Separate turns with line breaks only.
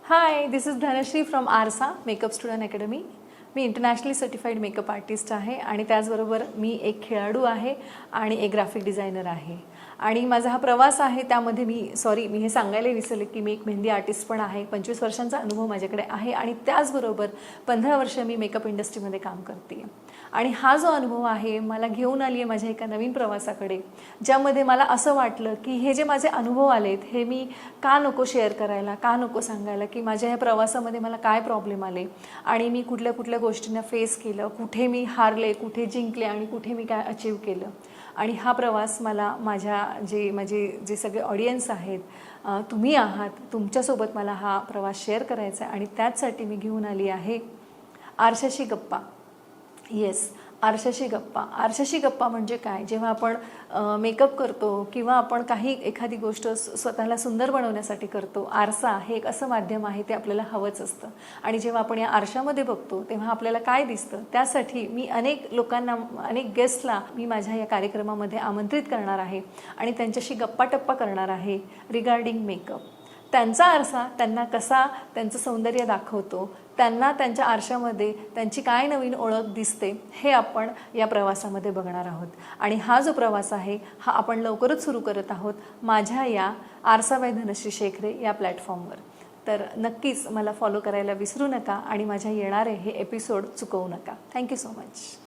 High, this is Dhanashree from आरसा makeup student academy. मी internationally certified makeup artist आहे आणि त्याचबरोबर मी एक खेळाडू आहे आणि एक ग्राफिक डिझायनर आहे. आणि माझा हा प्रवास आहे त्यामध्ये मी हे सांगायला विसरले की मी एक मेहंदी आर्टिस्ट पण आहे. 25 वर्षांचा अनुभव माझ्याकडे आहे आणि त्याचबरोबर 15 वर्ष मी मेकअप इंडस्ट्रीमध्ये काम करते. आणि हा जो अनुभव आहे मला घेऊन आली आहे माझ्या एका नवीन प्रवासाकडे, ज्यामध्ये मला असं वाटलं की हे जे माझे अनुभव आलेत हे मी का नको शेअर करायला, का नको सांगायला, की माझ्या ह्या प्रवासामध्ये मला काय प्रॉब्लेम आले आणि मी कुठल्या कुठल्या गोष्टींना फेस केलं, कुठे मी हारले, कुठे जिंकले आणि कुठे मी काय अचीव केलं. आणि हा प्रवास मला माझे जे सगळे ऑडियन्स आहेत, तुम्ही आहात, तुमच्यासोबत मला हा प्रवास शेअर करायचा आहे. आणि त्याचसाठी मी घेऊन आली आहे आरशाशी गप्पा. येस, आरशाशी गप्पा. आरशाशी गप्पा म्हणजे काय? जेव्हा आपण मेकअप करतो किंवा आपण एखादी गोष्ट स्वतःला सुंदर बनवण्यासाठी करतो, आरसा हे एक असं माध्यम आहे, ते आपल्याला हवंच असतं. आणि जेव्हा आपण या आरशामध्ये बघतो तेव्हा आपल्याला काय दिसतं, त्यासाठी मी अनेक लोकांना, अनेक गेस्टला मी माझ्या या कार्यक्रमामध्ये आमंत्रित करणार आहे आणि त्यांच्याशी गप्पाटप्पा करणार आहे रिगार्डिंग मेकअप. त्यांचा आरसा त्यांना कसा त्यांचं सौंदर्य दाखवतो, त्यांना त्यांच्या आरशामध्ये त्यांची काय नवीन ओळख दिसते, हे आपण या प्रवासामध्ये बघणार आहोत. आणि हा जो प्रवास आहे हा आपण लवकरच सुरू करत आहोत माझ्या या आरसा बाय धनश्री शेखरे या प्लॅटफॉर्मवर. तर नक्कीच मला फॉलो करायला विसरू नका आणि माझ्या येणारे हे एपिसोड चुकवू नका. Thank you so much.